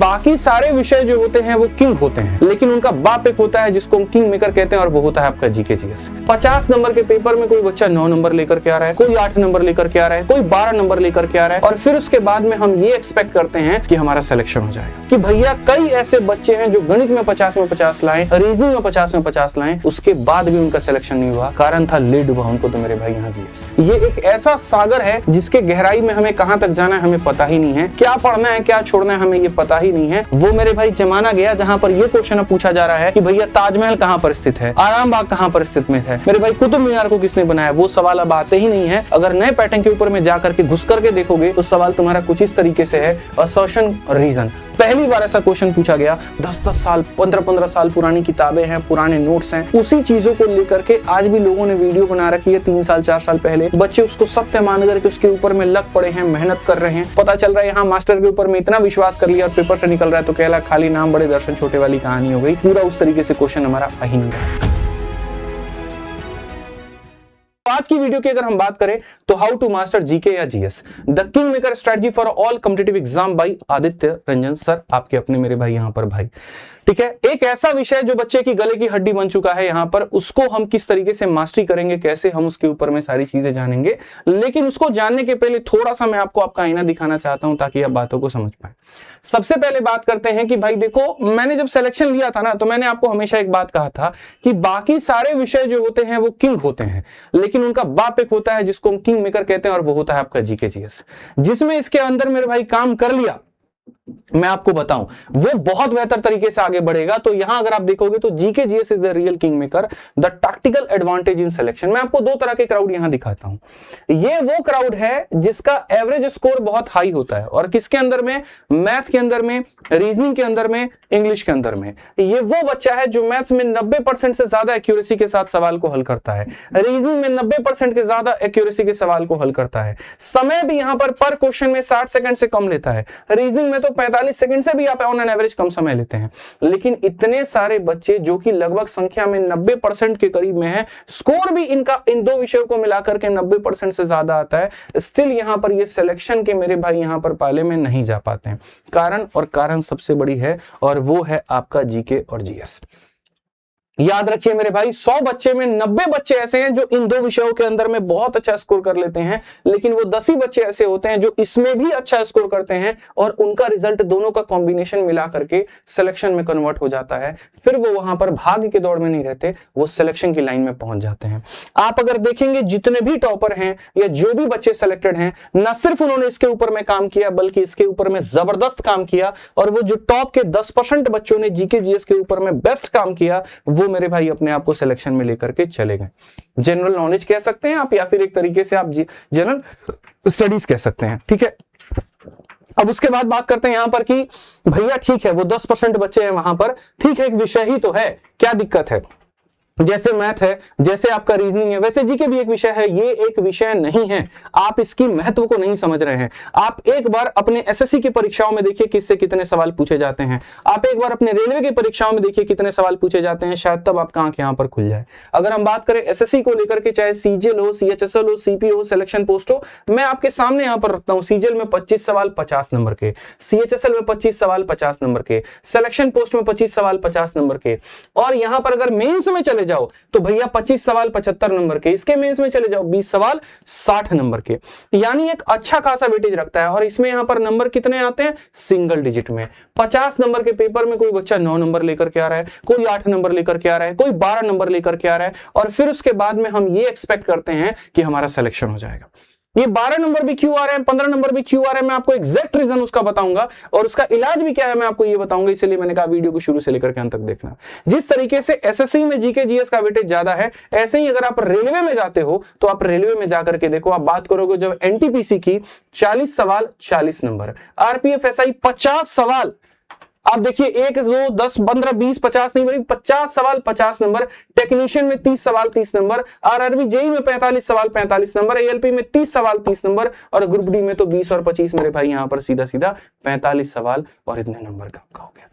बाकी सारे विषय जो होते हैं वो किंग होते हैं, लेकिन उनका बाप एक होता है जिसको हम किंग मेकर कहते हैं, और वो होता है आपका जीके जीएस। 50 नंबर के पेपर में कोई बच्चा 9 नंबर लेकर के आ रहा है, कोई 8 नंबर लेकर के आ रहा है, कोई 12 नंबर लेकर के आ रहा है, और फिर उसके बाद में हम ये एक्सपेक्ट करते हैं कि हमारा सिलेक्शन हो जाएगा। कि भैया कई ऐसे बच्चे हैं जो गणित में 50 में 50 लाए, रीजनिंग में 50 में 50 लाए, उसके बाद भी उनका सिलेक्शन नहीं हुआ। कारण था ले डूबा उनको तो मेरे भाई यहाँ जीएस। ये एक ऐसा सागर है जिसके गहराई में हमें कहां तक जाना है हमें पता ही नहीं है, क्या पढ़ना है क्या छोड़ना है हमें ये पता ही नहीं है। वो मेरे भाई जमाना गया जहां पर ये क्वेश्चन पूछा जा रहा है कि भैया ताजमहल कहां पर स्थित है, आराम बाग कहां पर स्थित में है, मेरे भाई कुतुब मीनार को किसने बनाया, वो सवाल अब आते ही नहीं है। अगर नए पैटर्न के ऊपर में जाकर के घुस करके देखोगे तो सवाल तुम्हारा कुछ इस तरीके से है, असर्शन रीजन। पहली बार ऐसा क्वेश्चन पूछा गया, 10-10 साल 15-15 साल पुरानी किताबें हैं, पुराने नोट्स हैं, उसी चीजों को लेकर के आज भी लोगों ने वीडियो बना रखी है। 3 साल 4 साल पहले बच्चे उसको सत्य मान करके उसके ऊपर में लग पड़े हैं, मेहनत कर रहे हैं। पता चल रहा है यहाँ मास्टर के ऊपर में इतना विश्वास कर लिया और पेपर से निकल रहा है तो कहला खाली नाम बड़े दर्शन छोटे वाली कहानी हो गई। पूरा उस तरीके से क्वेश्चन हमारा आ ही नहीं रहा। आज की वीडियो की अगर हम बात करें तो हाउ टू मास्टर जीके या GS, the king maker strategy for all competitive exam by Aditya Ranjan sir, आपके अपने मेरे भाई यहाँ पर भाई। ठीक है, एक ऐसा विषय जो बच्चे की गले की हड्डी बन चुका है यहाँ पर, उसको हम किस तरीके से मास्टरी करेंगे, कैसे हम उसके ऊपर में सारी चीजें जानेंगे। लेकिन उसको जानने के पहले थोड़ा सा मैं आपको आपका आईना दिखाना चाहता हूं ताकि आप बातों को समझ पाए। सबसे पहले बात करते हैं कि भाई देखो, मैंने जब सिलेक्शन लिया था ना तो मैंने आपको हमेशा एक बात कहा था कि बाकी सारे विषय जो होते हैं वो किंग होते हैं, लेकिन उनका बाप एक होता है जिसको हम किंग मेकर कहते हैं, और वो होता है आपका जीके जीएस। जिसमें इसके अंदर मेरे भाई काम कर लिया, मैं आपको बताऊं वो बहुत बेहतर तरीके से आगे बढ़ेगा। तो यहां अगर आप देखोगे तो GK GS is the real king maker, the tactical advantage in selection. मैं आपको 2 तरह के क्राउड यहां दिखाता हूं। ये वो क्राउड है जिसका एवरेज स्कोर बहुत हाई होता है, और किसके अंदर में, मैथ के अंदर में, रीजनिंग के अंदर में, इंग्लिश के अंदर में। ये वो बच्चा है जो मैथ्स में 90% से ज्यादा एक्यूरेसी के साथ सवाल को हल करता है, रीजनिंग में 90% के ज्यादा एक्यूरेसी के सवाल को हल करता है। समय भी यहां पर क्वेश्चन में 60 सेकंड से कम लेता है, रीजनिंग में तो 45 सेकंड से भी आप ऑन एन एवरेज कम समय लेते हैं। लेकिन इतने सारे बच्चे जो कि लगभग संख्या में 90% के करीब में है, स्कोर भी इनका इन 2 विषयों को मिलाकर के 90% से ज्यादा आता है, स्टिल यहां पर ये सिलेक्शन के मेरे भाई यहां पर पाले में नहीं जा पाते हैं। कारण सबसे बड़ी है, और वो है आपका जीके और जीएस। याद रखिए मेरे भाई, 100 बच्चे में 90 बच्चे ऐसे हैं जो इन 2 विषयों के अंदर में बहुत अच्छा स्कोर कर लेते हैं, लेकिन वो 10 ही बच्चे ऐसे होते हैं जो इसमें भी अच्छा स्कोर करते हैं, और उनका रिजल्ट दोनों का कॉम्बिनेशन मिला करके सिलेक्शन में कन्वर्ट हो जाता है। फिर वो वहां पर भाग्य की दौड़ में नहीं रहते, वो सिलेक्शन की लाइन में पहुंच जाते हैं। आप अगर देखेंगे जितने भी टॉपर हैं या जो भी बच्चे सिलेक्टेड हैं, न सिर्फ उन्होंने इसके ऊपर में काम किया बल्कि इसके ऊपर में जबरदस्त काम किया, और वो जो टॉप के 10% बच्चों ने जीके जीएस के ऊपर में बेस्ट काम किया, वो मेरे भाई अपने आप को सिलेक्शन में लेकर के चले गए। जनरल नॉलेज कह सकते हैं आप, या फिर एक तरीके से आप जनरल स्टडीज कह सकते हैं। ठीक है, अब उसके बाद बात करते हैं यहां पर कि भैया ठीक है वो 10% बच्चे हैं वहां पर, ठीक है एक विषय ही तो है, क्या दिक्कत है। जैसे मैथ है, जैसे आपका रीजनिंग है, वैसे जीके भी एक विषय है। ये एक विषय नहीं है, आप इसकी महत्व को नहीं समझ रहे हैं। आप एक बार अपने एसएससी की परीक्षाओं में देखिए किससे कितने सवाल पूछे जाते हैं, आप एक बार अपने रेलवे की परीक्षाओं में देखिए कितने सवाल पूछे जाते हैं, शायद तब आपका आंख यहां पर खुल जाए। अगर हम बात करें एसएससी को लेकर के, चाहे सीजीएल हो, सीएचएसएल हो, सीपी हो, सिलेक्शन पोस्ट हो, मैं आपके सामने यहां पर रखता हूं। सीजीएल में 25 सवाल 50 नंबर के, सीएचएसएल में 25 सवाल 50 नंबर के, सिलेक्शन पोस्ट में 25 सवाल 50 नंबर के, और यहां पर अगर मेंस में चले जाओ तो भैया 25 सवाल 75 नंबर के, इसके मेंस में चले जाओ 20 सवाल 60 नंबर के, यानी एक अच्छा खासा वेटेज रखता है। और इसमें यहां पर नंबर कितने आते हैं, सिंगल डिजिट में। 50 नंबर के पेपर में कोई बच्चा 9 नंबर लेकर के आ रहा है, कोई 8 नंबर लेकर के आ रहा है, कोई 12 नंबर लेकर के आ रहा है, और फिर उसके बाद में हम ये एक्सपेक्ट करते हैं कि हमारा सिलेक्शन हो जाएगा। ये 12 नंबर भी क्यों आ रहे हैं, 15 नंबर भी क्यों आ रहे हैं, मैं आपको एग्जैक्ट रीजन उसका बताऊंगा, और उसका इलाज भी क्या है मैं आपको ये बताऊंगा। इसलिए मैंने कहा वीडियो को शुरू से लेकर के अंत तक देखना। जिस तरीके से एसएससी में जीके जीएस का वेटेज ज्यादा है, ऐसे ही अगर आप रेलवे में जाते हो तो आप रेलवे में जाकर के देखो, आप बात करोगे जब एनटीपीसी की 40 सवाल 40 नंबर, आरपीएफ एसआई 50 सवाल, आप देखिए 1 2 10 15 20 50 नहीं बल्कि 50 सवाल 50 नंबर, टेक्नीशियन में 30 सवाल 30 नंबर, आरआरबी जेई में 45 सवाल 45 नंबर, एएलपी में 30 सवाल 30 नंबर, और ग्रुप डी में तो 20 और 25 मेरे भाई यहां पर सीधा सीधा 45 सवाल और इतने नंबर का आपका हो गया।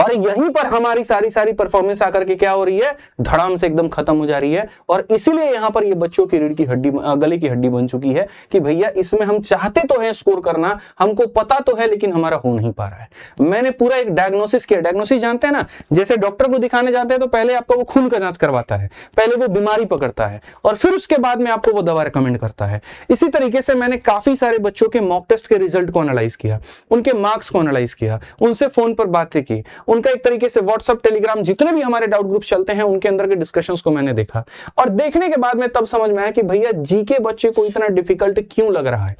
और यहीं पर हमारी सारी परफॉर्मेंस आकर के क्या हो रही है, धड़ाम से एकदम खत्म हो जा रही है। और इसीलिए यहां पर ये बच्चों की रीढ़ की हड्डी, गले की हड्डी बन चुकी है कि भैया इसमें हम चाहते तो हैं स्कोर करना, हमको पता तो है, लेकिन हमारा हो नहीं पा रहा है। मैंने पूरा एक डायग्नोसिस किया। डायग्नोसिस जानते हैं ना, जैसे डॉक्टर को दिखाने जाते हैं तो पहले आपका वो खून का जांच करवाता है, पहले वो बीमारी पकड़ता है और फिर उसके बाद में आपको वो दवा रिकमेंड करता है। इसी तरीके से मैंने काफी सारे बच्चों के मॉक टेस्ट के रिजल्ट को एनालाइज किया, उनके मार्क्स को एनालाइज किया, उनसे फोन पर बातें की, उनका एक तरीके से व्हाट्सएप, टेलीग्राम, जितने भी हमारे डाउट ग्रुप चलते हैं उनके अंदर के डिस्कशंस को मैंने देखा। और देखने के बाद में तब समझ में आया कि भैया जीके बच्चे को इतना डिफिकल्ट क्यों लग रहा है।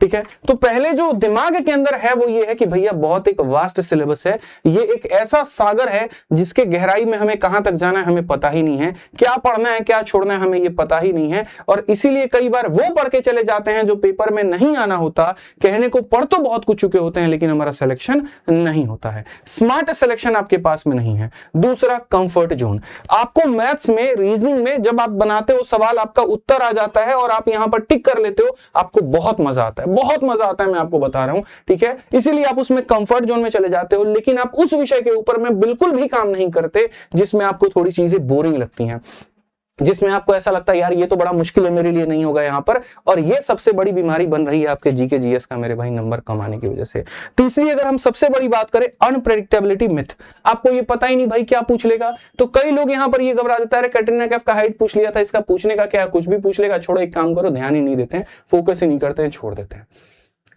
ठीक है, तो पहले जो दिमाग के अंदर है वो ये है कि भैया बहुत एक वास्ट सिलेबस है, ये एक ऐसा सागर है जिसके गहराई में हमें कहां तक जाना है हमें पता ही नहीं है, क्या पढ़ना है क्या छोड़ना है हमें ये पता ही नहीं है। और इसीलिए कई बार वो पढ़ के चले जाते हैं जो पेपर में नहीं आना होता। कहने को पढ़ तो बहुत कुछ चुके होते हैं लेकिन हमारा सिलेक्शन नहीं होता है, स्मार्ट सिलेक्शन आपके पास में नहीं है। दूसरा, कंफर्ट जोन। आपको मैथ्स में, रीजनिंग में जब आप बनाते हो सवाल, आपका उत्तर आ जाता है और आप यहां पर टिक कर लेते हो, आपको बहुत मजा आता है, बहुत मजा आता है, मैं आपको बता रहा हूं। ठीक है, इसीलिए आप उसमें कंफर्ट जोन में चले जाते हो, लेकिन आप उस विषय के ऊपर में बिल्कुल भी काम नहीं करते जिसमें आपको थोड़ी चीजें बोरिंग लगती हैं, जिसमें आपको ऐसा लगता है यार ये तो बड़ा मुश्किल है, मेरे लिए नहीं होगा यहां पर। और ये सबसे बड़ी बीमारी बन रही है आपके जीके जीएस का मेरे भाई, नंबर कमाने की वजह से। तीसरी, अगर हम सबसे बड़ी बात करें, अनप्रेडिक्टेबिलिटी मिथ। आपको ये पता ही नहीं भाई क्या पूछ लेगा, तो कई लोग यहां पर ये घबरा देता है, कैटरीना कैफ का हाइट पूछ लिया था, इसका पूछने का क्या, कुछ भी पूछ लेगा, छोड़ो एक काम करो, ध्यान ही नहीं देते हैं, फोकस ही नहीं करते हैं, छोड़ देते हैं।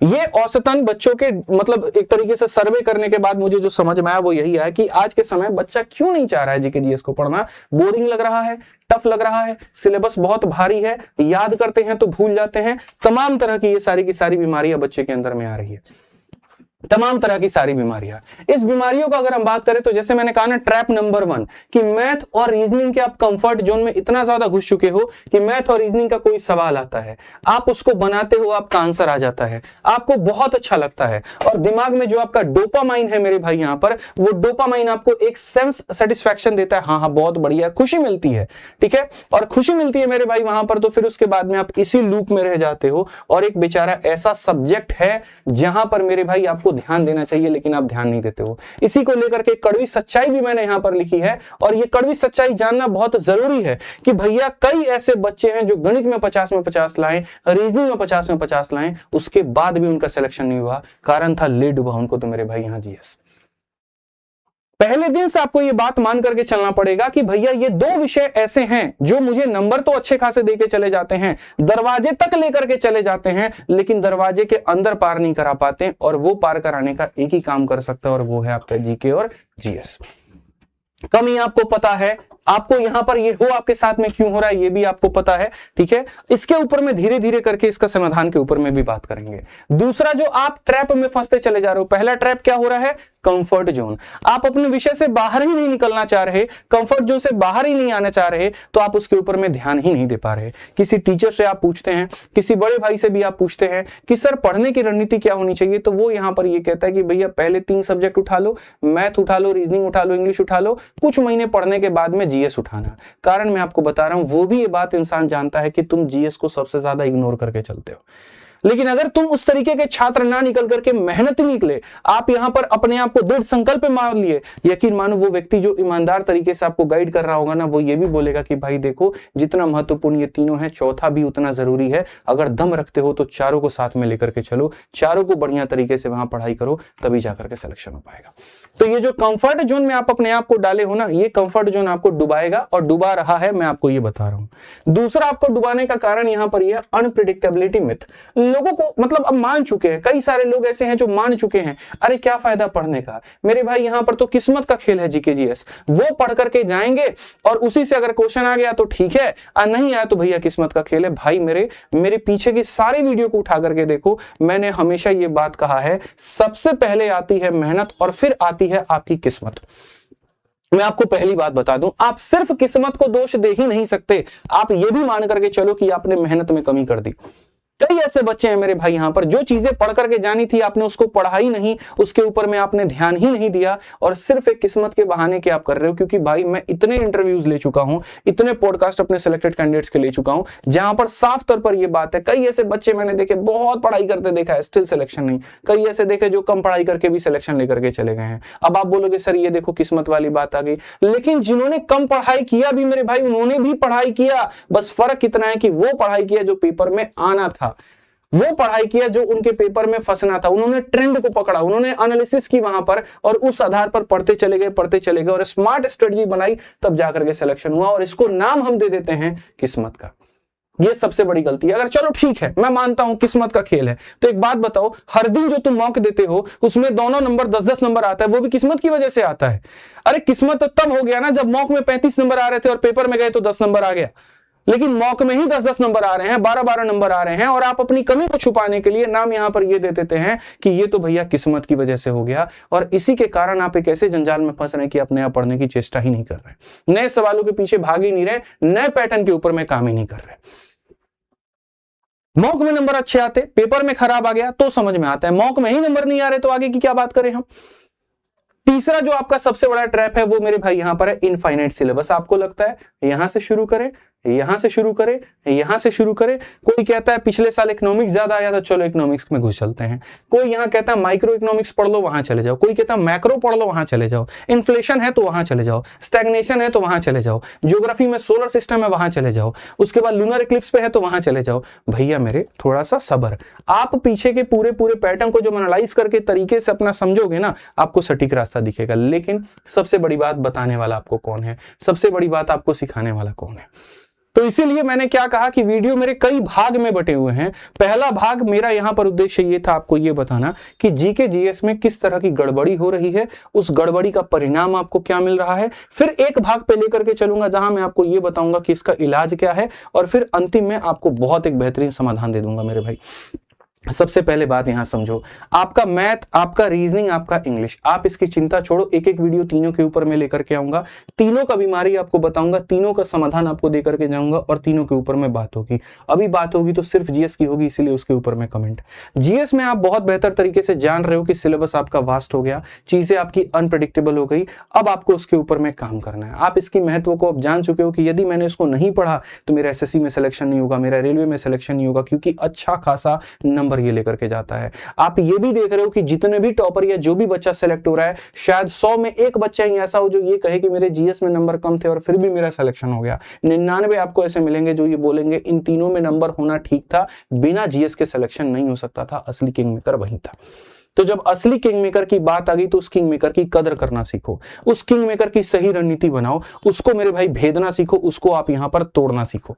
ये औसतन बच्चों के, मतलब एक तरीके से सर्वे करने के बाद मुझे जो समझ में आया वो यही है कि आज के समय बच्चा क्यों नहीं चाह रहा है जीके जीएस को पढ़ना। बोरिंग लग रहा है, टफ लग रहा है, सिलेबस बहुत भारी है, याद करते हैं तो भूल जाते हैं, तमाम तरह की ये सारी की सारी बीमारियां बच्चे के अंदर में आ रही है, तमाम तरह की सारी बीमारियां। इस बीमारियों का अगर हम बात करें तो जैसे मैंने कहा ना, ट्रैप नंबर 1 कि मैथ और रीजनिंग के आप कंफर्ट जोन में इतना ज्यादा घुस चुके हो कि मैथ और रीजनिंग का कोई सवाल आता है, आप उसको बनाते हो, आपका आंसर आ जाता है, आपको बहुत अच्छा लगता है, और दिमाग में जो आपका डोपामाइन है मेरे भाई यहां पर, वो डोपामाइन आपको एक सेंस सेटिस्फैक्शन देता है, हाँ हाँ बहुत बढ़िया, खुशी मिलती है। ठीक है, और खुशी मिलती है मेरे भाई वहां पर, तो फिर उसके बाद में आप इसी लूप में रह जाते हो। और एक बेचारा ऐसा सब्जेक्ट है जहां पर मेरे भाई आपको ध्यान देना चाहिए लेकिन आप ध्यान नहीं देते हो। इसी को लेकर के कड़वी सच्चाई भी मैंने यहां पर लिखी है, और ये कड़वी सच्चाई जानना बहुत जरूरी है कि भैया कई ऐसे बच्चे हैं जो गणित में 50 में 50 लाए, रीजनिंग में 50 में 50 लाए, उसके बाद भी उनका सिलेक्शन नहीं हुआ, कारण था ले डूबा उनको तो मेरे भाई यहां जीएस। पहले दिन से आपको ये बात मान करके चलना पड़ेगा कि भैया ये 2 विषय ऐसे हैं जो मुझे नंबर तो अच्छे खासे देके चले जाते हैं, दरवाजे तक लेकर के चले जाते हैं, लेकिन दरवाजे के अंदर पार नहीं करा पाते, और वो पार कराने का एक ही काम कर सकता है और वो है आपका जीके और जीएस। कमी आपको पता है, आपको यहां पर ये हो आपके साथ में क्यों हो रहा है ये भी आपको पता है। ठीक है, इसके ऊपर में धीरे धीरे करके इसका समाधान के ऊपर में भी बात करेंगे। दूसरा, जो आप ट्रैप में फंसते चले जा रहे हो, पहला ट्रैप क्या हो रहा है, कंफर्ट जोन। आप अपने विषय से बाहर ही नहीं निकलना चाह रहे, कंफर्ट जोन से बाहर ही नहीं आना चाह रहे, तो आप उसके ऊपर में ध्यान ही नहीं दे पा रहे। किसी टीचर से आप पूछते हैं, किसी बड़े भाई से भी आप पूछते हैं कि सर पढ़ने की रणनीति क्या होनी चाहिए, तो वो यहां पर ये कहता है कि भैया पहले 3 सब्जेक्ट उठा लो, मैथ उठा लो, रीजनिंग उठा लो, इंग्लिश उठा लो, कुछ महीने पढ़ने के बाद में जीएस उठाना। कारण मैं आपको बता रहा हूं, वो भी ये बात इंसान जानता है कि तुम जीएस को सबसे ज्यादा इग्नोर करके चलते हो। लेकिन अगर तुम उस तरीके के छात्र ना निकल करके मेहनती निकले, आप यहां पर अपने आप को दृढ़ संकल्प मान लिए, यकीन मानो वो व्यक्ति जो ईमानदार तरीके से आपको गाइड कर रहा होगा ना, वो ये भी बोलेगा कि भाई देखो जितना महत्वपूर्ण ये तीनों है, चौथा भी उतना जरूरी है। अगर दम रखते हो तो चारों को साथ में लेकर के चलो, चारों को बढ़िया तरीके से वहां पढ़ाई करो, तभी जाकर के सिलेक्शन हो पाएगा। तो ये जो कंफर्ट जोन में आप अपने आप को डाले हो ना, ये कंफर्ट जोन आपको डुबाएगा और डुबा रहा है, मैं आपको ये बता रहा हूं। दूसरा आपको डुबाने का कारण यहां पर यह अनप्रेडिक्टेबिलिटी मिथ। लोगों को मतलब अब मान चुके हैं, कई सारे लोग ऐसे हैं जो मान चुके हैं, अरे क्या फायदा पढ़ने का, मेरे भाई यहां पर तो किस्मत का खेल है जीके जीएस, वो पढ़ करके जाएंगे और उसी से अगर क्वेश्चन आ गया तो ठीक है, नहीं आया तो भैया किस्मत का खेल है। भाई मेरे पीछे की सारी वीडियो को उठा करके देखो, मैंने हमेशा ये बात कहा है, सबसे पहले आती है मेहनत और फिर आती है आपकी किस्मत। मैं आपको पहली बात बता दूं, आप सिर्फ किस्मत को दोष दे ही नहीं सकते, आप ये भी मान करके चलो कि आपने मेहनत में कमी कर दी। कई ऐसे बच्चे हैं मेरे भाई यहाँ पर जो चीजें पढ़ करके जानी थी आपने उसको पढ़ा ही नहीं, उसके ऊपर में आपने ध्यान ही नहीं दिया और सिर्फ एक किस्मत के बहाने के आप कर रहे हो। क्योंकि भाई मैं इतने इंटरव्यूज ले चुका हूं, इतने पॉडकास्ट अपने सिलेक्टेड कैंडिडेट्स के ले चुका हूं जहां पर साफ तौर पर यह बात है, कई ऐसे बच्चे मैंने देखे बहुत पढ़ाई करते देखा है स्टिल सिलेक्शन नहीं, कई ऐसे देखे जो कम पढ़ाई करके भी सिलेक्शन लेकर के चले गए हैं। अब आप बोलोगे सर ये देखो किस्मत वाली बात आ गई, लेकिन जिन्होंने कम पढ़ाई किया भी मेरे भाई उन्होंने भी पढ़ाई किया, बस फर्क इतना है कि वो पढ़ाई किया जो पेपर में आना था, वो पढ़ाई किया जो उनके पेपर में फंसना था, उन्होंने ट्रेंड को पकड़ा, उन्होंने एनालिसिस की वहां पर और उस आधार पर पढ़ते चले गए और स्मार्ट स्ट्रेटजी बनाई, तब जाकर के सिलेक्शन हुआ और इसको नाम हम दे देते हैं किस्मत का। ये सबसे बड़ी गलती है। अगर चलो ठीक है मैं मानता हूं किस्मत का खेल है, तो एक बात बताओ, हर दिन जो तुम मॉक देते हो उसमें दोनों नंबर 10-10 नंबर आता है, वो भी किस्मत की वजह से आता है। अरे किस्मत तो तब हो गया ना जब मॉक में 35 नंबर आ रहे थे और पेपर में गए तो 10 नंबर आ गया, लेकिन मॉक में ही 10-10 नंबर आ रहे हैं, 12-12 नंबर आ रहे हैं और आप अपनी कमी को छुपाने के लिए नाम यहां पर ये दे देते हैं कि ये तो भैया किस्मत की वजह से हो गया। और इसी के कारण आप एक ऐसे जंजाल में फंस रहे हैं कि आप नया पढ़ने की चेष्टा ही नहीं कर रहे, नए सवालों के पीछे भाग ही नहीं रहे, नए पैटर्न के ऊपर में काम ही नहीं कर रहे। मॉक में नंबर अच्छे आते, पेपर में खराब आ गया तो समझ में आता है, मॉक में ही नंबर नहीं आ रहे तो आगे की क्या बात करें हम। तीसरा जो आपका सबसे बड़ा ट्रैप है वो मेरे भाई यहां पर है इनफाइनाइट सिलेबस। आपको लगता है यहां से शुरू करें, यहां से शुरू करें, यहां से शुरू करें। कोई कहता है पिछले साल इकोनॉमिक्स ज्यादा आया था, चलो इकोनॉमिक्स में घुस चलते हैं। कोई यहां कहता है माइक्रो इकोनॉमिक्स पढ़ लो वहां चले जाओ, कोई कहता है मैक्रो पढ़ लो वहां चले जाओ, इन्फ्लेशन है तो वहां चले जाओ, स्टैग्नेशन है तो वहां चले जाओ, ज्योग्राफी में सोलर सिस्टम है वहां चले जाओ, उसके बाद लूनर इक्लिप्स पे है तो वहां चले जाओ। भैया मेरे थोड़ा सा सब्र, आप पीछे के पूरे पैटर्न को जब एनालाइज करके तरीके से अपना समझोगे ना आपको सटीक रास्ता दिखेगा। लेकिन सबसे बड़ी बात बताने वाला आपको कौन है, सबसे बड़ी बात आपको सिखाने वाला कौन है। तो इसीलिए मैंने क्या कहा कि वीडियो मेरे कई भाग में बटे हुए हैं। पहला भाग मेरा यहां पर उद्देश्य ये था आपको ये बताना कि जीके जीएस में किस तरह की गड़बड़ी हो रही है, उस गड़बड़ी का परिणाम आपको क्या मिल रहा है। फिर एक भाग पे लेकर के चलूंगा जहां मैं आपको ये बताऊंगा कि इसका इलाज क्या है और फिर अंतिम में आपको बहुत एक बेहतरीन समाधान दे दूंगा मेरे भाई। सबसे पहले बात यहां समझो, आपका मैथ, आपका रीजनिंग, आपका इंग्लिश, आप इसकी चिंता छोड़ो, एक एक वीडियो तीनों के ऊपर मैं लेकर के आऊंगा, तीनों का बीमारी आपको बताऊंगा, तीनों का समाधान आपको देकर के जाऊंगा और तीनों के ऊपर में बात होगी। अभी बात होगी तो सिर्फ जीएस की होगी, इसीलिए उसके ऊपर में कमेंट। जीएस में आप बहुत बेहतर तरीके से जान रहे हो कि सिलेबस आपका वास्ट हो गया, चीजें आपकी अनप्रेडिक्टेबल हो गई, अब आपको उसके ऊपर में काम करना है। आप इसकी महत्व को अब जान चुके हो कि यदि मैंने इसको नहीं पढ़ा तो मेरा एसएससी में सिलेक्शन नहीं होगा, मेरा रेलवे में सिलेक्शन नहीं होगा, क्योंकि अच्छा खासा नंबर ये लेकर के जाता है। आप ये भी देख रहे हो कि जितने भी टॉपर या जो भी बच्चा सेलेक्ट हो रहा है, शायद 100 में एक बच्चा ही ऐसा हो जो ये कहे कि मेरे जीएस में नंबर कम थे और फिर भी मेरा सिलेक्शन हो गया। 99 आपको ऐसे मिलेंगे जो ये बोलेंगे इन तीनों में नंबर होना ठीक था, बिना जीएस के सिलेक्शन नहीं हो सकता था, असली किंग मेकर वही था। तो जब असली किंग मेकर की बात आ गई तो उस किंग मेकर की कदर करना सीखो, उस किंग मेकर की सही रणनीति बनाओ, उसको मेरे भाई भेदना सीखो, उसको आप यहां पर तोड़ना सीखो।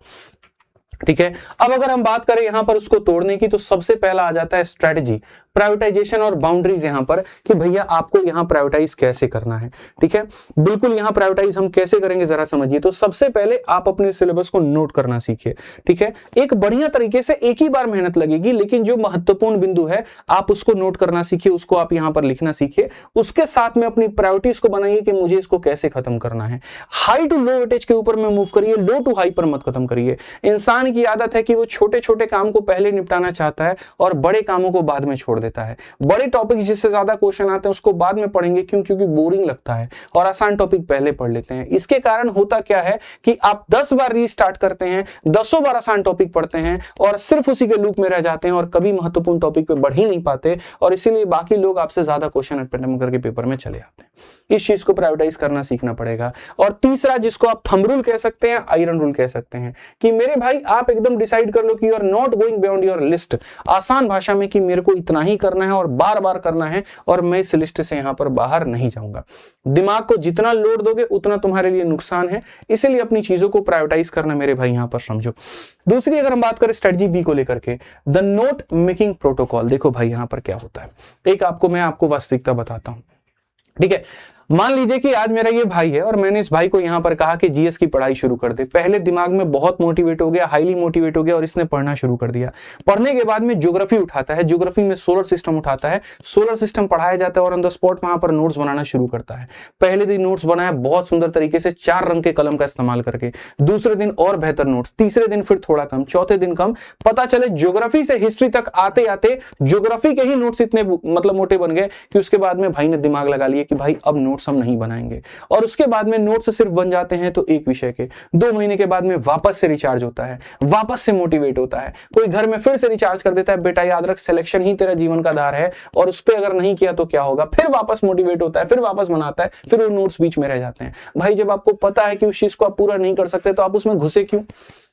ठीक है, अब अगर हम बात करें यहां पर उसको तोड़ने की तो सबसे पहला आ जाता है स्ट्रेटजी, प्रायोरिटाइजेशन और बाउंड्रीज यहां पर कि भैया आपको यहां प्रायोरिटाइज कैसे करना है। ठीक है, बिल्कुल यहां प्रायोरिटाइज हम कैसे करेंगे जरा समझिए। तो सबसे पहले आप अपने सिलेबस को नोट करना सीखिए। ठीक है, एक बढ़िया तरीके से एक ही बार मेहनत लगेगी, लेकिन जो महत्वपूर्ण बिंदु है आप उसको नोट करना सीखिए, उसको आप यहां पर लिखना सीखिए। उसके साथ में अपनी प्रायोरिटीज को बनाइए कि मुझे इसको कैसे खत्म करना है। हाई टू लो वेटेज के ऊपर में मूव करिए, लो टू हाई पर मत खत्म करिए। इंसान की आदत है कि वो छोटे छोटे काम को पहले निपटाना चाहता है और बड़े कामों को बाद में छोड़ देता है। बड़े टॉपिक जिससे ज्यादा क्वेश्चन आते हैं उसको बाद में पढ़ेंगे, क्यों? क्योंकि बोरिंग लगता है, और आसान टॉपिक पहले पढ़ लेते हैं। इसके कारण होता क्या है कि आप 10 बार रीस्टार्ट करते हैं, 10 बार आसान टॉपिक पढ़ते हैं और सिर्फ उसी के लूप में रह जाते हैं और कभी महत्वपूर्ण टॉपिक पे बढ़ ही नहीं पाते, और इसीलिए बाकी लोग आपसे ज्यादा क्वेश्चन अटेम्प्ट करके पेपर में चले आते हैं। इस चीज को प्रायोरिटाइज करना सीखना पड़ेगा। और तीसरा, जिसको आप थंब रूल कह सकते हैं, आयरन रूल कह सकते हैं, कि मेरे भाई आप एकदम डिसाइड कर लो कि you are not going beyond your list. आसान भाषा में कि मेरे को इतना ही करना है और बार बार करना है और मैं इस लिस्ट से यहां पर बाहर नहीं जाऊंगा। दिमाग को जितना लोड दोगे उतना तुम्हारे लिए नुकसान है, इसीलिए अपनी चीजों को प्रायोरिटाइज करना मेरे भाई यहां पर समझो। दूसरी अगर हम बात करें स्ट्रेटजी बी को लेकर के, द नोट मेकिंग प्रोटोकॉल। देखो भाई यहां पर क्या होता है, एक मैं आपको वास्तविकता बताता हूं। ठीक है, मान लीजिए कि आज मेरा ये भाई है और मैंने इस भाई को यहां पर कहा कि जीएस की पढ़ाई शुरू कर दे। पहले दिमाग में बहुत मोटिवेट हो गया, हाईली मोटिवेट हो गया और इसने पढ़ना शुरू कर दिया। पढ़ने के बाद में ज्योग्राफी उठाता है, ज्योग्राफी में सोलर सिस्टम उठाता है, सोलर सिस्टम पढ़ाया जाता है और ऑन द स्पॉट वहां पर नोट्स बनाना शुरू करता है। पहले दिन नोट्स बनाया बहुत सुंदर तरीके से 4 रंग के कलम का इस्तेमाल करके, दूसरे दिन और बेहतर नोट्स, तीसरे दिन फिर थोड़ा कम, चौथे दिन कम। पता चले ज्योग्राफी से हिस्ट्री तक आते आते ज्योग्राफी के ही नोट्स इतने मतलब मोटे बन गए कि उसके बाद में भाई ने दिमाग लगा लिया कि भाई अब नोट्स हम नहीं बनाएंगे। और उसके बाद में नोट्स सिर्फ बन जाते हैं तो एक विषय के। 2 महीने के बाद में वापस से रिचार्ज होता है, वापस से मोटिवेट होता है, कोई घर में फिर से रिचार्ज कर देता है, बेटा याद रख सिलेक्शन ही तेरा जीवन का आधार है और उस पर अगर नहीं किया तो क्या होगा। फिर वापस मोटिवेट होता है, फिर वापस बनाता है, फिर वो नोट्स बीच में रह जाते हैं। भाई जब आपको पता है कि उस चीज को आप पूरा नहीं कर सकते तो आप उसमें घुसे क्यों?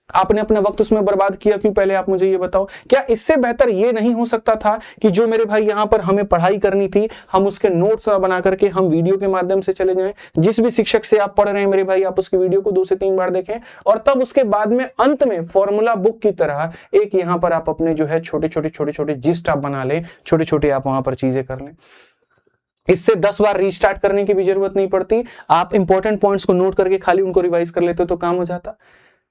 आपने अपना वक्त उसमें बर्बाद किया क्यों? पहले आप मुझे ये बताओ। क्या इससे बेहतर ये नहीं हो सकता था कि जो मेरे भाई यहां पर हमें पढ़ाई करनी थी हम उसके नोट्स बना करके हम वीडियो के माध्यम से चले जाएं? जिस भी शिक्षक से आप पढ़ रहे हैं मेरे भाई, आप उसकी वीडियो को 2 से 3 बार देखें और तब उसके बाद में अंत में फॉर्मूला बुक की तरह एक यहां पर आप अपने जो है छोटे छोटे जिस्ट आप बना लें, छोटे छोटे आप वहां पर चीजें कर लें। इससे 10 बार रीस्टार्ट करने की भी जरूरत नहीं पड़ती। आप इंपॉर्टेंट पॉइंट्स को नोट करके खाली उनको रिवाइज कर लेते तो काम हो जाता।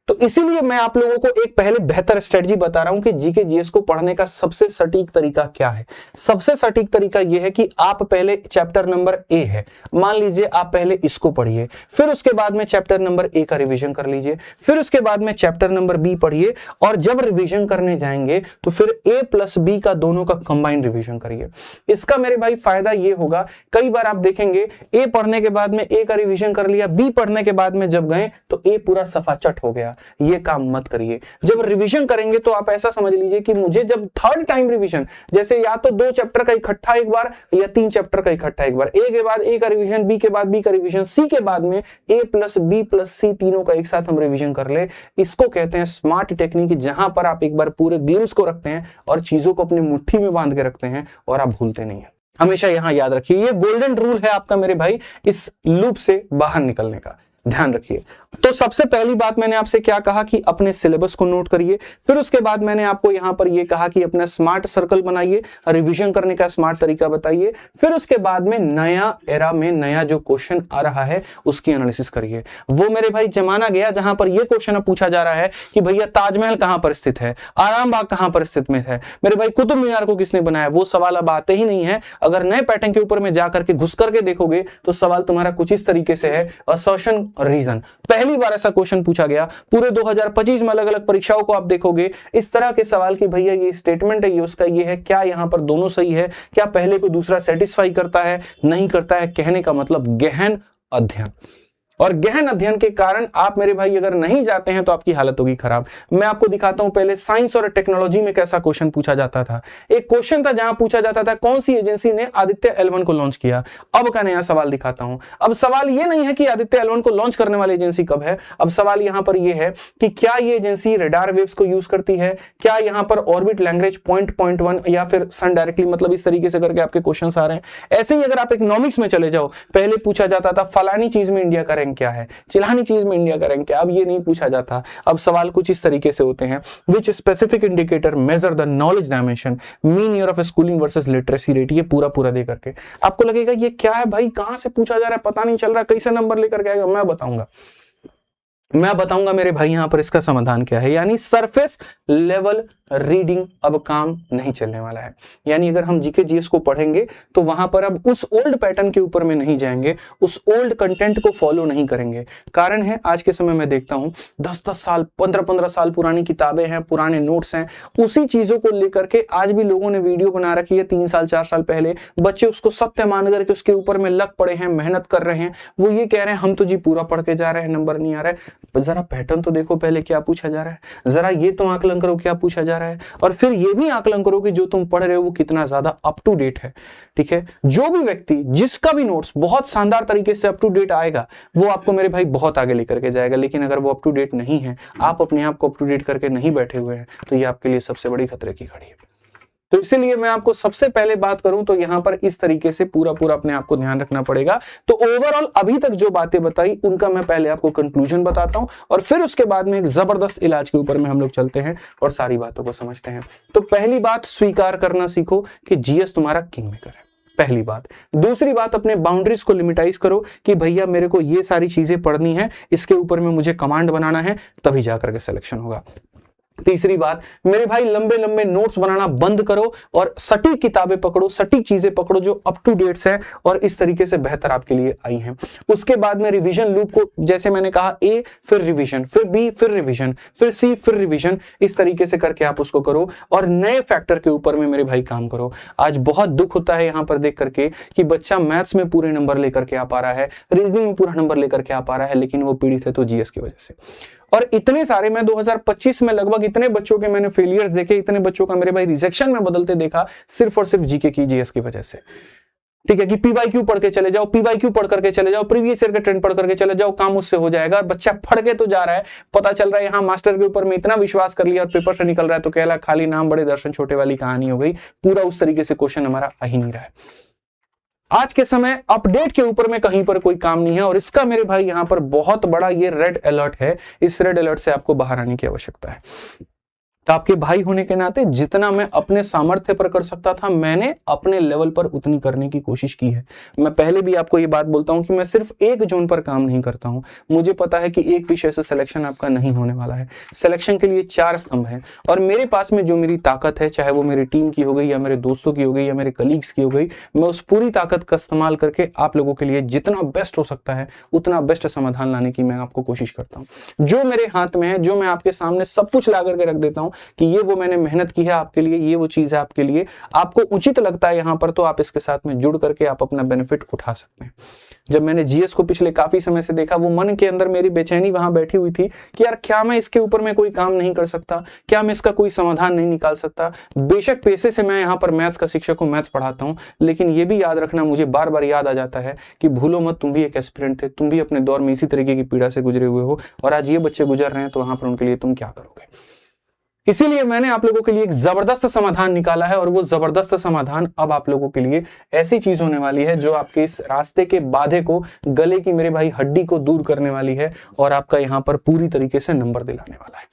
तो इसीलिए मैं आप लोगों को एक पहले बेहतर स्ट्रेटजी बता रहा हूं कि जीके जीएस को पढ़ने का सबसे सटीक तरीका क्या है। सबसे सटीक तरीका यह है कि आप पहले चैप्टर नंबर ए है, मान लीजिए आप पहले इसको पढ़िए, फिर उसके बाद में चैप्टर नंबर ए का रिवीजन कर लीजिए, फिर उसके बाद में चैप्टर नंबर बी पढ़िए और जब रिवीजन करने जाएंगे तो फिर ए प्लस बी का दोनों का कंबाइंड रिवीजन करिए। इसका मेरे भाई फायदा ये होगा, कई बार आप देखेंगे ए पढ़ने के बाद में ए का रिवीजन कर लिया, बी पढ़ने के बाद में जब गए तो ए पूरा सफाचट हो गया। ये काम मत करिए। जब रिवीजन करेंगे तो आप ऐसा समझ लीजिए कि मुझे जब थर्ड टाइम रिवीजन, जैसे या तो 2 चैप्टर का इकट्ठा एक बार या 3 चैप्टर का इकट्ठा एक बार, ए के बाद ए का रिवीजन, बी के बाद बी का रिवीजन, सी के बाद में ए प्लस बी प्लस सी तीनों का एक साथ हम रिवीजन कर ले। इसको कहते हैं स्मार्ट टेक्निक, जहां पर आप एक बार पूरे ग्लिम्स को रखते हैं और चीजों को अपनी मुट्ठी में बांध के रखते हैं और आप भूलते नहीं है। हमेशा यहां याद रखिए, ये गोल्डन रूल है आपका मेरे भाई इस लूप से बाहर निकलने का, ध्यान रखिए। तो सबसे पहली बात मैंने आपसे क्या कहा कि अपने सिलेबस को नोट करिए। फिर उसके बाद मैंने आपको यहां पर यह कहा कि अपना स्मार्ट सर्कल बनाइए, रिवीजन करने का स्मार्ट तरीका बताइए। फिर उसके बाद में नया एरा में नया जो क्वेश्चन आ रहा है उसकी एनालिसिस करिए। वो मेरे भाई जमाना गया जहां पर यह क्वेश्चन पूछा जा रहा है कि भैया ताजमहल कहां पर स्थित है, आराम बाग कहां पर स्थित में है, मेरे भाई कुतुब मीनार को किसने बनाया। वो सवाल अब आते ही नहीं है। अगर नए पैटर्न के ऊपर में जाकर के घुस करके देखोगे तो सवाल तुम्हारा कुछ इस तरीके से है, असर्शन रीजन। पहली बार ऐसा क्वेश्चन पूछा गया, पूरे 2025 में अलग अलग परीक्षाओं को आप देखोगे इस तरह के सवाल कि भैया ये स्टेटमेंट है, ये उसका ये है, क्या यहां पर दोनों सही है, क्या पहले को दूसरा सेटिस्फाई करता है, नहीं करता है। कहने का मतलब गहन अध्ययन, और गहन अध्ययन के कारण आप मेरे भाई अगर नहीं जाते हैं तो आपकी हालत होगी खराब। मैं आपको दिखाता हूं पहले साइंस और टेक्नोलॉजी में कैसा क्वेश्चन पूछा जाता था। एक क्वेश्चन था जहां पूछा जाता था कौन सी एजेंसी ने आदित्य L1 को लॉन्च किया। अब का नया सवाल दिखाता हूं। अब सवाल यह नहीं है कि आदित्य L1 को लॉन्च करने वाली एजेंसी कब है, अब सवाल यहां पर यह है कि क्या ये एजेंसी रेडार वेव्स को यूज करती है, क्या यहां पर ऑर्बिट लैग्रेंज पॉइंट 1 या फिर सन डायरेक्टली, मतलब इस तरीके से करके आपके क्वेश्चन आ रहे हैं। ऐसे ही अगर आप इकोनॉमिक्स में चले जाओ, पहले पूछा जाता था फलानी चीज में इंडिया का रैंक क्या है, चिल्हानी चीज में इंडिया का रैंक क्या। अब ये नहीं पूछा जाता। अब सवाल कुछ इस तरीके से होते हैं, विच specific indicator measure the knowledge dimension, mean year of schooling versus literacy rate. ये पूरा दे करके आपको लगेगा ये क्या है भाई, कहां से पूछा जा रहा है, पता नहीं चल रहा, कैसे नंबर लेकर के आएगा। मैं बताऊंगा मेरे भाई यहां पर इसका समाधान क्या है। यानी सरफेस लेवल रीडिंग अब काम नहीं चलने वाला है। यानी अगर हम जीके जीएस को पढ़ेंगे तो वहां पर अब उस ओल्ड पैटर्न के ऊपर में नहीं जाएंगे, उस ओल्ड कंटेंट को फॉलो नहीं करेंगे। कारण है आज के समय में देखता हूं 10-10 साल 15-15 साल पुरानी किताबें हैं, पुराने नोट्स हैं, उसी चीजों को लेकर के आज भी लोगों ने वीडियो बना रखी है 3 साल 4 साल पहले। बच्चे उसको सत्य मान करके उसके ऊपर में लग पड़े हैं, मेहनत कर रहे हैं। वो ये कह रहे हैं हम तो जी पूरा पढ़ के जा रहे हैं, नंबर नहीं आ रहा है। जरा पैटर्न तो देखो पहले क्या पूछा जा रहा है, जरा ये तो आकलन करो क्या पूछा जा रहा है, और फिर ये भी आकलन करो कि जो तुम पढ़ रहे हो वो कितना ज्यादा अप टू डेट है। ठीक है, जो भी व्यक्ति जिसका भी नोट्स बहुत शानदार तरीके से अप टू डेट आएगा वो आपको मेरे भाई बहुत आगे लेकर के जाएगा। लेकिन अगर वो अप टू डेट नहीं है, आप अपने आप को अप टू डेट करके नहीं बैठे हुए हैं, तो ये आपके लिए सबसे बड़ी खतरे की घड़ी है। तो इसीलिए मैं आपको सबसे पहले बात करूं तो यहां पर इस तरीके से पूरा अपने आप को ध्यान रखना पड़ेगा। तो ओवरऑल अभी तक जो बातें बताई उनका मैं पहले आपको कंक्लूजन बताता हूं और फिर उसके बाद में एक जबरदस्त इलाज के ऊपर में हम लोग चलते हैं और सारी बातों को समझते हैं। तो पहली बात, स्वीकार करना सीखो कि जीएस तुम्हारा किंग मेकर है। पहली बात। दूसरी बात, अपने बाउंड्रीज को लिमिटाइज करो कि भैया मेरे को ये सारी चीजें पढ़नी है, इसके ऊपर में मुझे कमांड बनाना है, तभी जाकर के सिलेक्शन होगा। तीसरी बात, मेरे भाई लंबे लंबे नोट्स बनाना बंद करो और सटीक किताबें पकड़ो, सटीक चीजें पकड़ो जो अप टू डेट्स हैं और इस तरीके से बेहतर आपके लिए आई हैं। उसके बाद में रिवीजन लूप को, जैसे मैंने कहा, ए फिर रिवीजन, फिर बी फिर रिवीजन, फिर सी फिर रिवीजन, इस तरीके से करके आप उसको करो और नए फैक्टर के ऊपर में मेरे भाई काम करो। आज बहुत दुख होता है यहां पर देख करके कि बच्चा मैथ्स में पूरे नंबर लेकर के आ पा रहा है, रीजनिंग में पूरा नंबर लेकर के आ पा रहा है, लेकिन वो पीड़ित है तो जीएस की वजह से। और इतने सारे, मैं 2025 में लगभग इतने बच्चों के मैंने फेलियर्स देखे, इतने बच्चों का मेरे भाई रिजेक्शन में बदलते देखा, सिर्फ और सिर्फ जीके की जीएस की वजह से। ठीक है कि पीवाईक्यू पढ़ के चले जाओ, पीवाईक्यू पढ़ करके चले जाओ, प्रीवियस ईयर का ट्रेंड पढ़ करके चले जाओ, काम उससे हो जाएगा। बच्चा पढ़ के तो जा रहा है, पता चल रहा है यहाँ मास्टर के ऊपर में इतना विश्वास कर लिया और पेपर से निकल रहा है तो कहला खाली नाम बड़े दर्शन छोटे वाली कहानी हो गई। पूरा उस तरीके से क्वेश्चन हमारा आ ही नहीं रहा है। आज के समय अपडेट के ऊपर में कहीं पर कोई काम नहीं है और इसका मेरे भाई यहां पर बहुत बड़ा ये रेड अलर्ट है। इस रेड अलर्ट से आपको बाहर आने की आवश्यकता है। तो आपके भाई होने के नाते जितना मैं अपने सामर्थ्य पर कर सकता था, मैंने अपने लेवल पर उतनी करने की कोशिश की है। मैं पहले भी आपको ये बात बोलता हूं कि मैं सिर्फ एक जोन पर काम नहीं करता हूं। मुझे पता है कि एक विषय से सिलेक्शन आपका नहीं होने वाला है। सिलेक्शन के लिए 4 स्तंभ है और मेरे पास में जो मेरी ताकत है, चाहे वो मेरी टीम की हो गई या मेरे दोस्तों की हो गई या मेरे कलीग्स की हो गई, मैं उस पूरी ताकत का इस्तेमाल करके आप लोगों के लिए जितना बेस्ट हो सकता है उतना बेस्ट समाधान लाने की मैं आपको कोशिश करता हूं। जो मेरे हाथ में है, जो मैं आपके सामने सब कुछ ला करके रख देता हूं कि ये वो मैंने मेहनत की है आपके लिए, ये वो चीज है आपके लिए, आपको उचित लगता है यहां पर तो आप इसके साथ में जुड़ करके आप अपना बेनिफिट उठा सकते हैं। जब मैंने जीएस को पिछले काफी समय से देखा, वो मन के अंदर मेरी बेचैनी वहां बैठी हुई थी कि यार क्या मैं इसके ऊपर में कोई काम नहीं कर सकता, क्या मैं इसका कोई समाधान नहीं निकाल सकता। बेशक पेशे से मैं यहाँ पर मैथ्स का शिक्षक हूँ, मैथ्स पढ़ाता हूँ, लेकिन ये भी याद रखना, मुझे बार बार याद आ जाता है कि भूलो मत, तुम भी एक एस्पिरेंट थे, तुम भी अपने दौर में इसी तरीके की पीड़ा से गुजरे हुए हो और आज ये बच्चे गुजर रहे हैं तो वहां पर उनके लिए तुम क्या करोगे। इसीलिए मैंने आप लोगों के लिए एक जबरदस्त समाधान निकाला है और वो जबरदस्त समाधान अब आप लोगों के लिए ऐसी चीज होने वाली है जो आपके इस रास्ते के बाधे को, गले की मेरे भाई हड्डी को दूर करने वाली है और आपका यहां पर पूरी तरीके से नंबर दिलाने वाला है।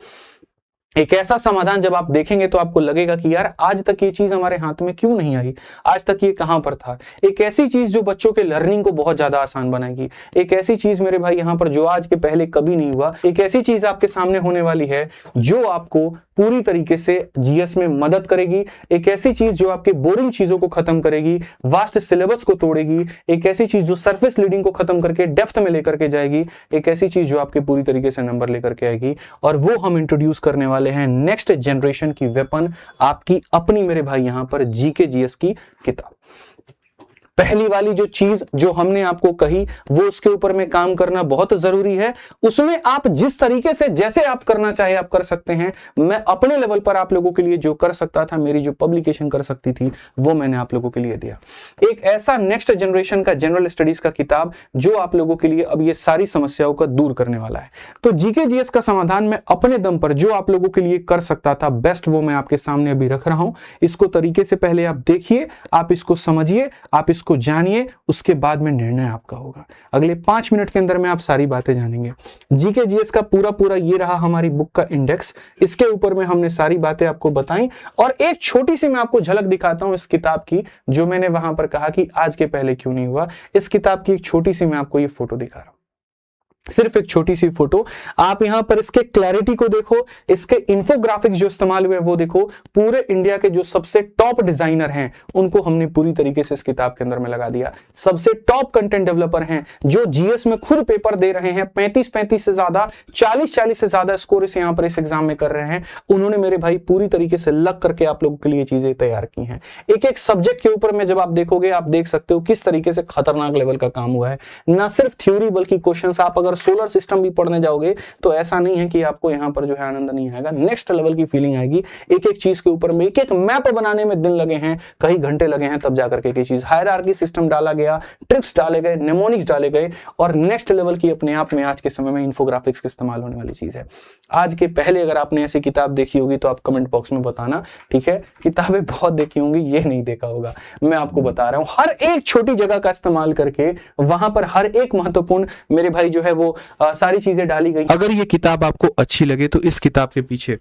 एक ऐसा समाधान जब आप देखेंगे तो आपको लगेगा कि यार आज तक ये चीज हमारे हाथ में क्यों नहीं आई, आज तक ये कहां पर था। एक ऐसी चीज जो बच्चों के लर्निंग को बहुत ज्यादा आसान बनाएगी, एक ऐसी चीज मेरे भाई यहां पर जो आज के पहले कभी नहीं हुआ, एक ऐसी चीज आपके सामने होने वाली है जो आपको पूरी तरीके से जीएस में मदद करेगी, एक ऐसी चीज जो आपके बोरिंग चीजों को खत्म करेगी, वास्ट सिलेबस को तोड़ेगी, एक ऐसी चीज जो सरफेस लीडिंग को खत्म करके डेप्थ में लेकर के जाएगी, एक ऐसी चीज जो आपके पूरी तरीके से नंबर लेकर के आएगी। और वो हम इंट्रोड्यूस करने वाले हैं नेक्स्ट जनरेशन की वेपन, आपकी अपनी मेरे भाई यहां पर जीके जीएस की किताब। पहली वाली जो चीज जो हमने आपको कही वो उसके ऊपर में काम करना बहुत जरूरी है। उसमें आप जिस तरीके से जैसे आप करना चाहे आप कर सकते हैं। मैं अपने लेवल पर आप लोगों के लिए जो कर सकता था, मेरी जो पब्लिकेशन कर सकती थी, वो मैंने आप लोगों के लिए दिया। एक ऐसा नेक्स्ट जनरेशन का जनरल स्टडीज का किताब जो आप लोगों के लिए अब ये सारी समस्याओं का दूर करने वाला है। तो जीके जीएस का समाधान मैं अपने दम पर जो आप लोगों के लिए कर सकता था बेस्ट, वो मैं आपके सामने अभी रख रहा हूं। इसको तरीके से पहले आप देखिए, आप इसको समझिए, आप इसको जानिए, उसके बाद में निर्णय आपका होगा। अगले 5 मिनट के अंदर में आप सारी बातें जानेंगे। जीके जीएस का पूरा ये रहा हमारी बुक का इंडेक्स। इसके ऊपर में हमने सारी बातें आपको बताई और एक छोटी सी मैं आपको झलक दिखाता हूं इस किताब की, जो मैंने वहां पर कहा कि आज के पहले क्यों नहीं हुआ। इस किताब की एक छोटी सी मैं आपको ये फोटो दिखा रहा हूं, सिर्फ एक छोटी सी फोटो। आप यहां पर इसके क्लैरिटी को देखो, इसके इंफोग्राफिक्स जो इस्तेमाल हुए वो देखो। पूरे इंडिया के जो सबसे टॉप डिजाइनर हैं उनको हमने पूरी तरीके से इस किताब के अंदर में लगा दिया। सबसे टॉप कंटेंट डेवलपर हैं जो जीएस में खुद पेपर दे रहे हैं, 35 से ज्यादा, 40 से ज्यादा स्कोर इस यहां पर इस एग्जाम में कर रहे हैं। उन्होंने मेरे भाई पूरी तरीके से लग करके आप लोगों के लिए चीजें तैयार की हैं। एक एक सब्जेक्ट के ऊपर में जब आप देखोगे, आप देख सकते हो किस तरीके से खतरनाक लेवल का काम हुआ है। ना सिर्फ थ्योरी बल्कि क्वेश्चंस। आप अगर सोलर सिस्टम भी पढ़ने जाओगे तो ऐसा नहीं है कि आपको यहां पर जो है आनंद नहीं आएगा, नेक्स्ट लेवल की फीलिंग आएगी। एक एक चीज के ऊपर में, एक एक मैप बनाने में दिन लगे हैं, कई घंटे लगे हैं, तब जाकर के चीज हायरार्की सिस्टम डाला गया, ट्रिक्स डाले गए, नेमोनिक्स डाले गए और नेक्स्ट लेवल की अपने आप में आज के समय में इंफोग्राफिक्स का इस्तेमाल होने वाली चीज है। आज के पहले अगर आपने ऐसी किताब देखी होगी तो आप कमेंट बॉक्स में बताना, ठीक है। किताबें बहुत देखी होंगी, ये नहीं देखा होगा, मैं आपको बता रहा हूं। हर एक छोटी जगह का इस्तेमाल करके वहां पर हर एक महत्वपूर्ण मेरे भाई जो है वो सारी चीजें डाली गई। अगर ये किताब आपको अच्छी लगे तो इस किताब के पीछे,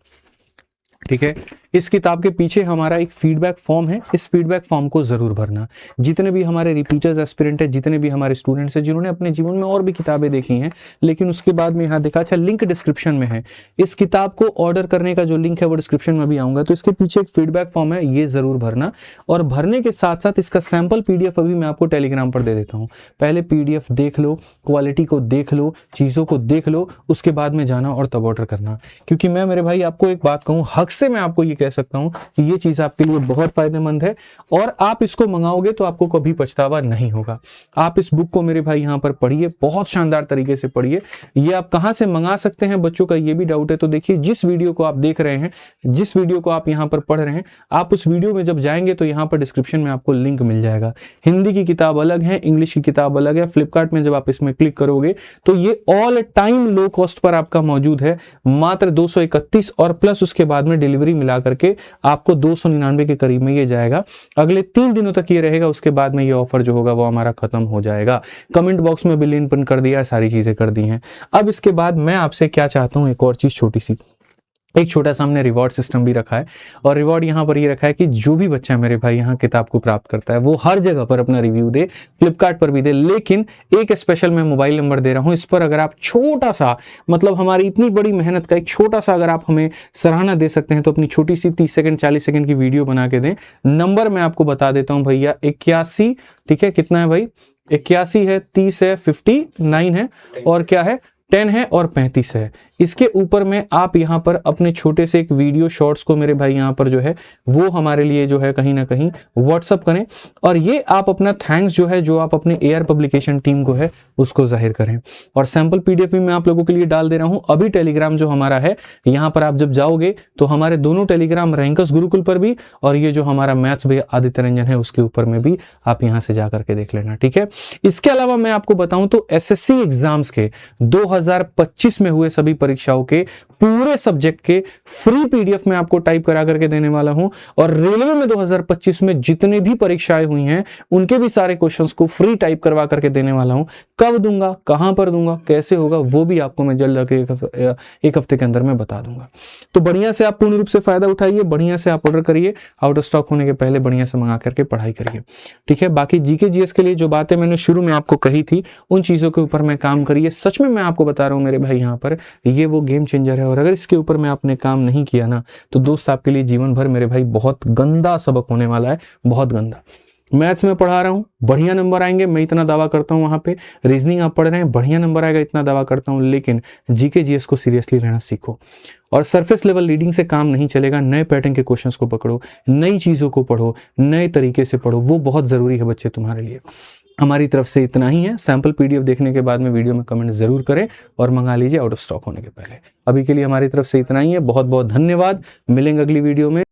ठीक है, इस किताब के पीछे हमारा एक फीडबैक फॉर्म है, इस फीडबैक फॉर्म को जरूर भरना। जितने भी हमारे रिपीटर्स एस्पिरेंट है, जितने भी हमारे स्टूडेंट्स हैं जिन्होंने अपने जीवन में और भी किताबें देखी हैं लेकिन उसके बाद में यहाँ देखा, अच्छा लिंक डिस्क्रिप्शन में है, इस किताब को ऑर्डर करने का जो लिंक है वो डिस्क्रिप्शन में भी आऊंगा, तो इसके पीछे एक फीडबैक फॉर्म है, ये जरूर भरना। और भरने के साथ साथ इसका सैंपल पीडीएफ अभी मैं आपको टेलीग्राम पर दे देता हूं, पहले पीडीएफ देख लो, क्वालिटी को देख लो, चीजों को देख लो, उसके बाद में जाना और तब ऑर्डर करना। क्योंकि मैं मेरे भाई आपको एक बात कहूं, हक से मैं आपको ये कह सकता हूं कि ये चीज आपके लिए बहुत फायदेमंद है और आप इसको मंगाओगे तो आपको कभी पछतावा नहीं होगा। आप इस बुक को मेरे भाई यहां पर पढ़िए, बहुत शानदार तरीके से पढ़िए। ये आप कहां से मंगा सकते हैं, बच्चों का ये भी डाउट है, तो देखिए जिस वीडियो को आप देख रहे हैं, जिस वीडियो को आप यहां पर पढ़ रहे हैं, आप उस वीडियो में जब जाएंगे तो यहां पर डिस्क्रिप्शन में आपको लिंक मिल जाएगा। हिंदी की किताब अलग है, इंग्लिश की किताब अलग है। फ्लिपकार्ट में जब आप इसमें क्लिक करोगे तो ये all time low cost per आपका मौजूद है, मात्र 231 और प्लस उसके बाद में डिलीवरी मिला करके आपको 299 के करीब में ये जाएगा। अगले 3 दिनों तक ये रहेगा, उसके बाद में ये ऑफर जो होगा वो हमारा खत्म हो जाएगा। कमेंट बॉक्स में भी लिंक पिन कर दिया, सारी चीजें कर दी हैं। अब इसके बाद मैं आपसे क्या चाहता हूं, एक और चीज छोटी सी, एक छोटा सा हमने रिवॉर्ड सिस्टम भी रखा है और रिवॉर्ड यहाँ पर ये रखा है कि जो भी बच्चा मेरे भाई यहाँ किताब को प्राप्त करता है वो हर जगह पर अपना रिव्यू दे, फ्लिपकार्ट पर भी दे, लेकिन एक स्पेशल मैं मोबाइल नंबर दे रहा हूँ। इस पर अगर आप छोटा सा, मतलब हमारी इतनी बड़ी मेहनत का एक छोटा सा अगर आप हमें सराहना दे सकते हैं तो अपनी छोटी सी 30 सेकंड 40 सेकंड की वीडियो बना के दें। नंबर मैं आपको बता देता हूँ भैया, 81, ठीक है, कितना है भाई, 81 है, 30 है, 59 है और क्या है 10 है और 35 है। इसके ऊपर में आप यहाँ पर अपने छोटे से एक वीडियो शॉर्ट्स को मेरे भाई यहाँ पर जो है वो हमारे लिए जो है कहीं ना कहीं व्हाट्सअप करें और ये आप अपना थैंक्स जो है, जो आप अपने एआर पब्लिकेशन टीम को है उसको जाहिर करें। और सैंपल पीडीएफ भी मैं आप लोगों के लिए डाल दे रहा हूं। अभी टेलीग्राम जो हमारा है, यहाँ पर आप जब जाओगे तो हमारे दोनों टेलीग्राम, रैंकर्स गुरुकुल पर भी और ये जो हमारा मैथ्स भैया आदित्य रंजन है उसके ऊपर में भी आप यहाँ से जाकर के देख लेना, ठीक है। इसके अलावा मैं आपको बताऊं तो एसएससी एग्जाम्स के 2025 में हुए सभी परीक्षाओं के पूरे सब्जेक्ट के फ्री पीडीएफ में आपको टाइप करा करके देने वाला हूं और रेलवे में 2025 में जितने भी परीक्षाएं हुई हैं उनके भी सारे क्वेश्चंस को फ्री टाइप करवा करके देने वाला हूं। कब दूंगा, कहां पर दूंगा, कैसे होगा, वो भी आपको मैं जल्द एक हफ्ते के अंदर में बता दूंगा। तो बढ़िया से आप पूर्ण रूप से फायदा उठाइए, बढ़िया से आप ऑर्डर करिए, आउट ऑफ स्टॉक होने के पहले बढ़िया से मंगा करके पढ़ाई करिए, ठीक है। बाकी जीके जीएस के लिए जो बातें मैंने शुरू में आपको कही थी उन चीजों के ऊपर मैं काम करिए। सच में मैं आपको बता रहा हूं मेरे भाई, यहाँ पर ये वो गेम चेंजर है और अगर इसके ऊपर में आपने काम नहीं किया ना तो दोस्त आपके लिए जीवन भर मेरे भाई बहुत गंदा सबक होने वाला है, बहुत गंदा। मैथ्स में पढ़ा रहा हूं, बढ़िया नंबर आएंगे, मैं इतना दावा करता हूं। वहां पे रीजनिंग आप पढ़ रहे हैं, बढ़िया नंबर आएगा, इतना दावा करता हूं। लेकिन जीके जीएस को सीरियसली लेना सीखो और सरफेस लेवल रीडिंग से काम नहीं चलेगा। नए पैटर्न के क्वेश्चंस को पकड़ो, नई चीजों को पढ़ो, नए तरीके से पढ़ो, वो बहुत जरूरी है बच्चे तुम्हारे लिए। हमारी तरफ से इतना ही है। सैंपल पीडीएफ देखने के बाद में वीडियो में कमेंट जरूर करें और मंगा लीजिए आउट ऑफ स्टॉक होने के पहले। अभी के लिए हमारी तरफ से इतना ही है। बहुत बहुत धन्यवाद, मिलेंगे अगली वीडियो में।